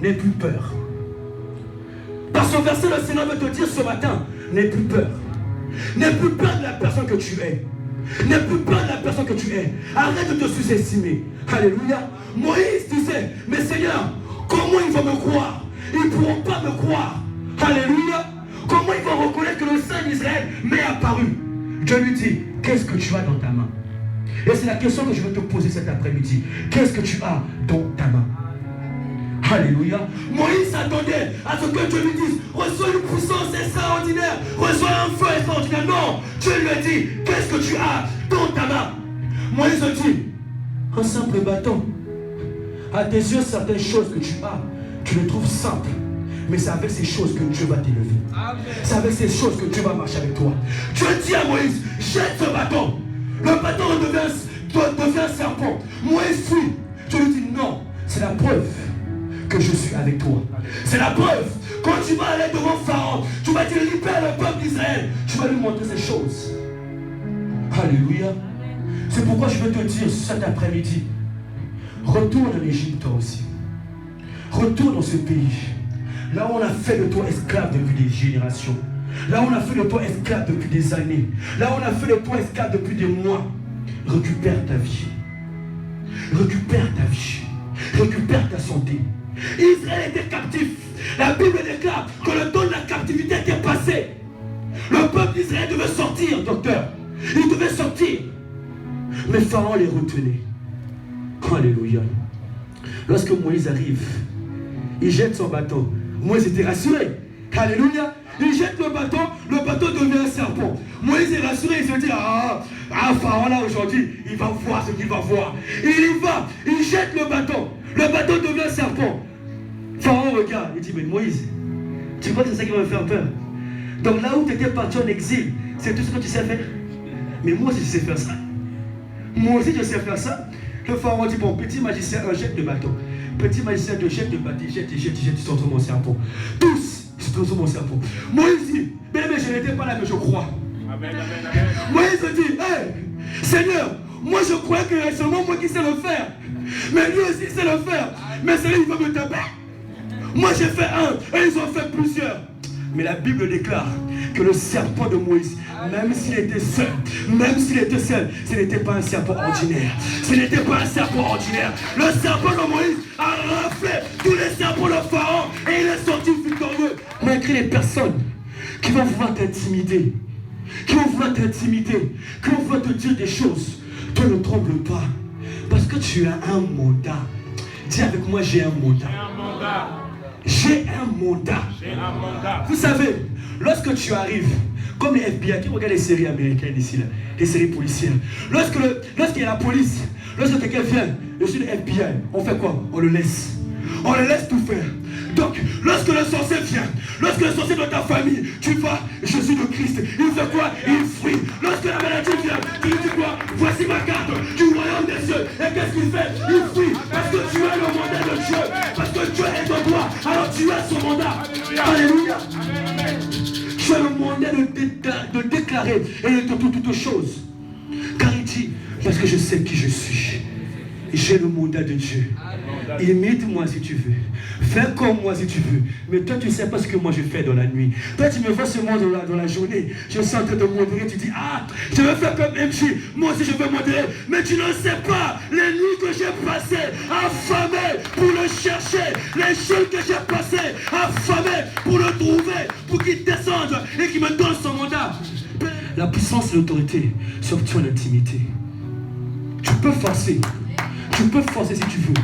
n'aie plus peur. Dans ce verset, le Seigneur veut te dire ce matin, n'aie plus peur. N'aie plus peur de la personne que tu es. N'aie plus peur de la personne que tu es. Arrête de te sous-estimer. Alléluia. Moïse disait, mais Seigneur, comment ils vont me croire? Ils ne pourront pas me croire. Alléluia. Comment ils vont reconnaître que le Saint d'Israël m'est apparu? Dieu lui dit, qu'est-ce que tu as dans ta main? Et c'est la question que je veux te poser cet après-midi. Qu'est-ce que tu as dans ta main? Alléluia. Moïse s'attendait à ce que Dieu lui dise, reçois une puissance extraordinaire, reçois un feu extraordinaire. Non, Dieu lui a dit, qu'est-ce que tu as dans ta main? Moïse dit, un simple bâton. À tes yeux, certaines choses que tu as, tu les trouves simples. Mais c'est avec ces choses que Dieu va t'élever. C'est avec ces choses que Dieu va marcher avec toi. Dieu dit à Moïse, jette ce bâton. Le bâton devient un serpent. Moïse fuit. Dieu lui dit, non, c'est la preuve que je suis avec toi. C'est la preuve. Quand tu vas aller devant Pharaon, tu vas dire, libère le peuple d'Israël. Tu vas lui montrer ces choses. Alléluia. C'est pourquoi je veux te dire cet après-midi, retourne en Égypte toi aussi. Retourne dans ce pays. Là où on a fait de toi esclave depuis des générations. Là où on a fait de toi esclave depuis des années. Là où on a fait de toi esclave depuis des mois. Récupère ta vie. Récupère ta vie. Récupère ta santé. Israël était captif. La Bible déclare que le temps de la captivité était passé. Le peuple d'Israël devait sortir, docteur. Il devait sortir. Mais Pharaon les retenait. Alléluia. Lorsque Moïse arrive, il jette son bâton. Moïse était rassuré. Alléluia. Il jette le bâton devient un serpent. Moïse est rassuré, il se dit, Pharaon là aujourd'hui, il va voir ce qu'il va voir. Il y va, il jette le bâton devient un serpent. Pharaon regarde, il dit, mais Moïse, tu crois que c'est ça qui va me faire peur? Donc là où tu étais parti en exil, c'est tout ce que tu sais faire. Mais moi aussi je sais faire ça. Moi aussi je sais faire ça. Le Pharaon dit, bon, petit magicien, jette le bâton. Petit magicien, jette le bâton, jette, tu sors sur mon serpent. Tous, ils se sur mon serpent. Moïse dit, mais je n'étais pas là, mais je crois. Amen, amen, amen. Moïse dit, hey, Seigneur, moi je crois que c'est seulement moi qui sais le faire. Mais lui aussi sait le faire. Mais celui il va me taper. Moi j'ai fait un, et ils ont fait plusieurs. Mais la Bible déclare que le serpent de Moïse, même s'il était seul, ce n'était pas un serpent ordinaire. Ce n'était pas un serpent ordinaire. Le serpent de Moïse a raflé tous les serpents de Pharaon et il est sorti victorieux. Malgré les personnes qui vont vouloir t'intimider, qui vont vouloir te dire des choses, toi ne tremble pas. Parce que tu as un mandat. Dis avec moi, j'ai un mandat. J'ai un mandat. Vous savez, lorsque tu arrives, comme les FBI, qui regardent les séries américaines ici, là, les séries policières, lorsqu'il y a la police, lorsque quelqu'un vient, je suis le FBI, on fait quoi? On le laisse. On le laisse tout faire. Donc, lorsque le sorcier vient, lorsque le sorcier de ta famille, tu vas, je suis le Christ, il fait quoi? Il fuit. Lorsque la maladie vient, tu lui dis quoi? Voici ma carte du royaume des cieux. Et qu'est-ce qu'il fait? Il fuit. Parce que tu as le mandat de Dieu. Parce que Dieu est en toi. Alors tu as son mandat. Alléluia. Tu as le mandat de déclarer et de toutes choses. Car il dit, parce que je sais qui je suis. J'ai le mandat de Dieu. Imite-moi si tu veux. Fais comme moi si tu veux. Mais toi, tu ne sais pas ce que moi je fais dans la nuit. Toi, tu me vois seulement dans la journée. Je suis en train de modérer. Tu dis, je vais faire comme MJ. Moi aussi, je vais modérer. Mais tu ne sais pas les nuits que j'ai passées affamé pour le chercher. Les choses que j'ai passées affamé pour le trouver. Pour qu'il descende et qu'il me donne son mandat. La puissance et l'autorité s'obtient en intimité. Tu peux forcer. Tu peux forcer si tu veux.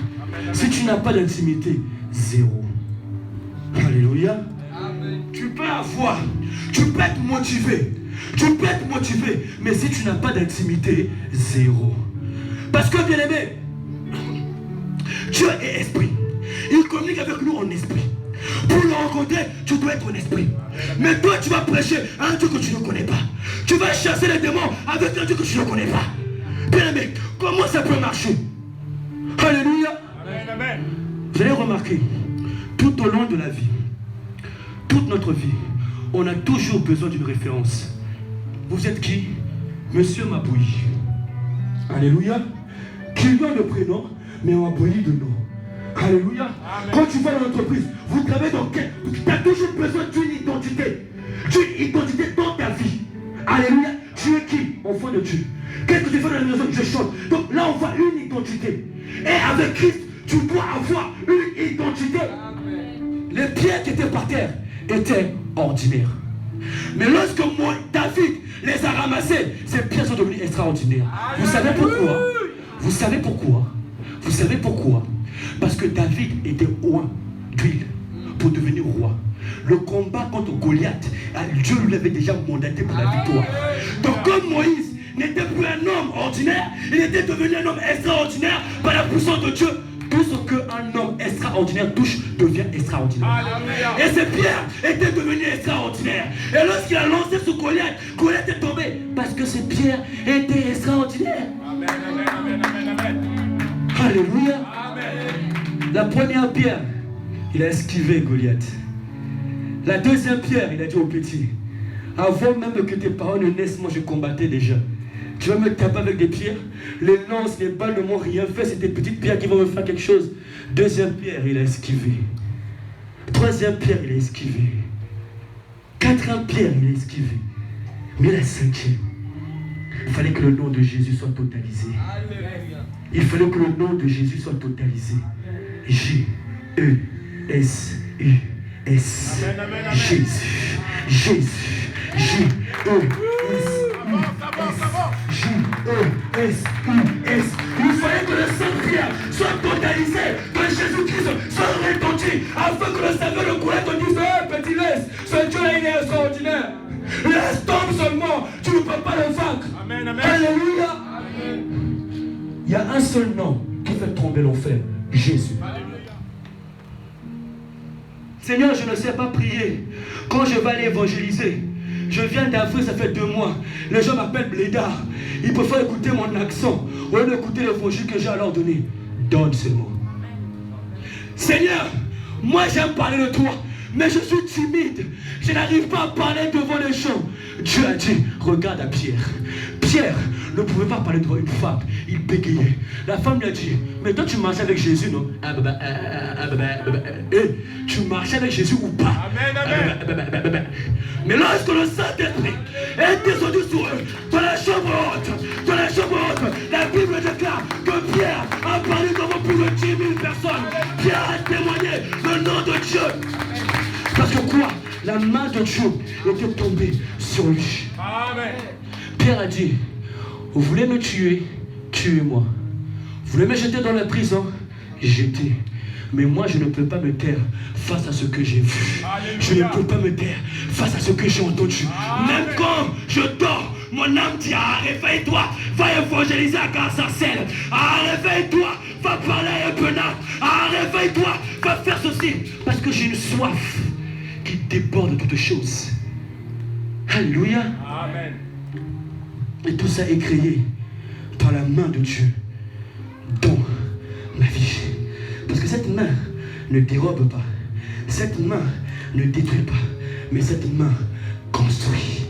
Si tu n'as pas d'intimité, zéro. Alléluia. Amen. Tu peux être motivé. Mais si tu n'as pas d'intimité, zéro. Parce que bien aimé, Dieu est esprit. Il communique avec nous en esprit. Pour le rencontrer, tu dois être en esprit. Mais toi, tu vas prêcher à un Dieu que tu ne connais pas. Tu vas chasser les démons avec un Dieu que tu ne connais pas. Bien aimé, comment ça peut marcher? Alléluia. Amen. Vous allez remarquer, tout au long de la vie, toute notre vie, on a toujours besoin d'une référence. Vous êtes qui? Monsieur Mabouyi. Alléluia. Qui donne le prénom, mais Mabouyi de nom. Alléluia. Quand tu vas dans l'entreprise, vous travaillez dans quel... Tu as toujours besoin d'une identité. D'une identité dans ta vie. Alléluia. Tu es qui? Enfant de Dieu. Qu'est-ce que tu fais dans la maison? Je chante. Donc là, on voit une identité. Et avec Christ, tu dois avoir une identité. Les pierres qui étaient par terre étaient ordinaires. Mais lorsque David les a ramassées, ces pierres sont devenues extraordinaires. Vous savez pourquoi? Vous savez pourquoi? Vous savez pourquoi? Parce que David était oint d'huile pour devenir roi. Le combat contre Goliath, Dieu lui avait déjà mandaté pour la victoire. Donc comme Moïse n'était plus un homme ordinaire, il était devenu un homme extraordinaire par la puissance de Dieu. Tout ce qu'un homme extraordinaire touche devient extraordinaire. Et ces pierres étaient devenues extraordinaires. Et lorsqu'il a lancé sur Goliath, Goliath est tombé parce que ces pierres étaient extraordinaires. Amen, amen, amen, amen. Alléluia. Amen. La première pierre, il a esquivé Goliath. La deuxième pierre, il a dit au petit, avant même que tes parents ne naissent, moi je combattais déjà. Tu vas me taper avec des pierres. Les lances, les balles ne m'ont rien fait. C'est des petites pierres qui vont me faire quelque chose. Deuxième pierre, il a esquivé. Troisième pierre, il a esquivé. Quatrième pierre, il a esquivé. Mais la cinquième, il fallait que le nom de Jésus soit totalisé. Il fallait que le nom de Jésus soit totalisé. J-E-S-U-S. Jésus. Jésus. J-E-S. J-E-S-U-S. Il fallait que le Saint-Pierre soit totalisé, que Jésus-Christ soit répandu, afin que le Sauveur de Goliath te dise, petit laisse, ce Dieu-là il est extraordinaire. Laisse tombe seulement, tu ne peux pas le vaincre. Amen, amen. Alléluia. Amen. Il y a un seul nom qui fait tomber l'enfer, Jésus. Alléluia. Seigneur, je ne sais pas prier. Quand je vais aller évangéliser, je viens d'Afrique, ça fait 2 mois. Les gens m'appellent Blédard. Ils préfèrent écouter mon accent au lieu d'écouter l'évangile que j'ai à leur donner. Donne ces mots. Seigneur, moi j'aime parler de toi, mais je suis timide. Je n'arrive pas à parler devant les gens. Dieu a dit, regarde à Pierre. Pierre ne pouvait pas parler devant une femme. Il bégayait. La femme lui a dit, mais toi tu marches avec Jésus, non? Tu marches avec Jésus ou pas? Amen, amen. Mais lorsque le Saint-Esprit est descendu sur eux, dans la chambre haute, la Bible déclare que Pierre a parlé devant plus de 10 000 personnes. Pierre a témoigné le nom de Dieu. Parce que quoi? La main de Dieu était tombée sur lui. Amen. Pierre a dit, vous voulez me tuer? Tuez-moi. Vous voulez me jeter dans la prison? Jetez. Mais moi, je ne peux pas me taire face à ce que j'ai vu. Alléluia. Je ne peux pas me taire face à ce que j'ai entendu. Amen. Même quand je dors, mon âme dit, réveille-toi, va évangéliser à Garsarcelle. Réveille-toi, va parler à Epenat. Réveille-toi, va faire ceci. Parce que j'ai une soif qui déborde de toutes choses. Alléluia. Amen. Et tout ça est créé par la main de Dieu dans ma vie. Parce que cette main ne dérobe pas. Cette main ne détruit pas. Mais cette main construit.